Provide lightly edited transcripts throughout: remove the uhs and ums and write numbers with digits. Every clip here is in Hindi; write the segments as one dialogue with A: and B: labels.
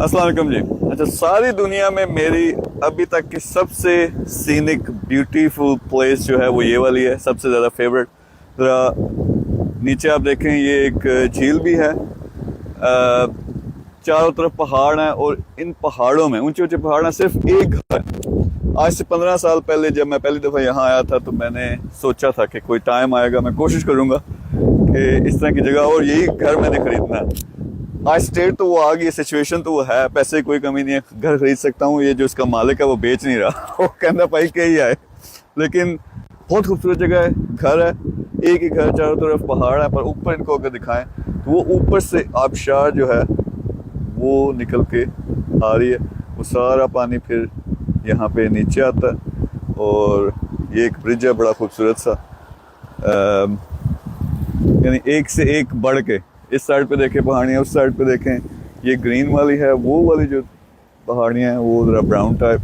A: अस्सलाम वालेकुम जी। अच्छा, सारी दुनिया में मेरी अभी तक की सबसे सीनिक ब्यूटीफुल प्लेस जो है वो ये वाली है, सबसे ज़्यादा फेवरेट। ज़रा नीचे आप देखें, ये एक झील भी है, चारों तरफ पहाड़ हैं और इन पहाड़ों में, ऊंचे ऊंचे पहाड़ हैं, सिर्फ एक घर है। आज से 15 साल पहले जब मैं पहली दफ़ा यहाँ आया था तो मैंने सोचा था कि कोई टाइम आएगा, मैं कोशिश करूँगा कि इस तरह की जगह, और यही घर मैंने खरीदना है। आज स्टेट तो वो आ गई, सिचुएशन तो वो है, पैसे की कोई कमी नहीं है, घर खरीद सकता हूँ। ये जो इसका मालिक है वो बेच नहीं रहा वो कहना भाई के ही आए। लेकिन बहुत खूबसूरत जगह है, घर है, एक ही घर, चारों तरफ पहाड़ है, पर ऊपर इनको अगर दिखाएं तो वो ऊपर से आबशार जो है वो निकल के आ रही है। वो सारा पानी फिर यहाँ पे नीचे आता है और ये एक ब्रिज है बड़ा खूबसूरत सा, यानी एक से एक बढ़ के। इस साइड पे देखें पहाड़ियाँ, उस साइड पे देखें ये ग्रीन वाली है, वो वाली जो पहाड़ियाँ हैं वो ज़रा ब्राउन टाइप,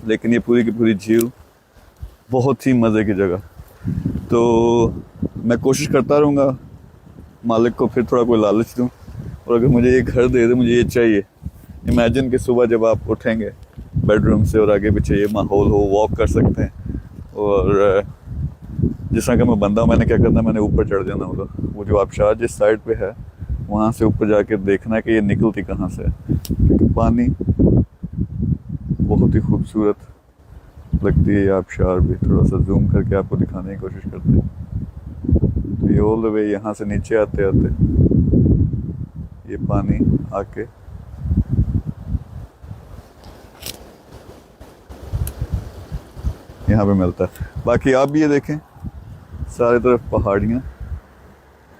A: लेकिन ये पूरी की पूरी झील, बहुत ही मज़े की जगह। तो मैं कोशिश करता रहूँगा मालिक को फिर थोड़ा कोई लालच दूँ, और अगर मुझे ये घर दे दे, मुझे ये चाहिए। इमेजिन कि सुबह जब आप उठेंगे बेडरूम से और आगे पीछे ये माहौल हो, वॉक कर सकते हैं, और जिस तरह का मैं बंदा हूँ, मैंने क्या करना, मैंने ऊपर चढ़ जाना होगा। वो जो आबशार जिस साइड पे है वहाँ से ऊपर जाके देखना है कि ये निकलती कहाँ से है, क्योंकि पानी बहुत ही खूबसूरत लगती है। ये आबशार भी थोड़ा सा जूम करके आपको दिखाने की कोशिश करते हैं। तो ये ऑल द वे यहाँ से नीचे आते आते ये पानी आके यहाँ पे मिलता है। बाकी आप भी ये देखें, सारी तरफ पहाड़ियाँ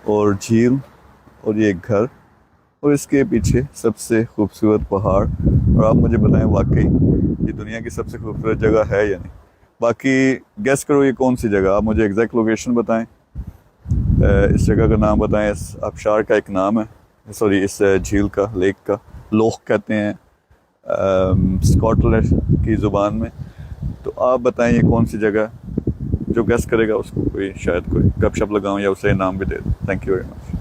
A: और झील और ये एक घर, और इसके पीछे सबसे खूबसूरत पहाड़। और आप मुझे बताएं वाकई ये दुनिया की सबसे खूबसूरत जगह है या नहीं। बाकी गेस करो ये कौन सी जगह, आप मुझे एग्जैक्ट लोकेशन बताएं, इस जगह का नाम बताएं। इस आबशार का एक नाम है, सॉरी इस झील का, लेक का, लोह कहते हैं स्कॉटलैंड की ज़ुबान में। तो आप बताएं ये कौन सी जगह है। जो गेस करेगा उसको कोई शायद कोई गपशप लगाऊं या उसे इनाम भी दे दूं। Thank you very much.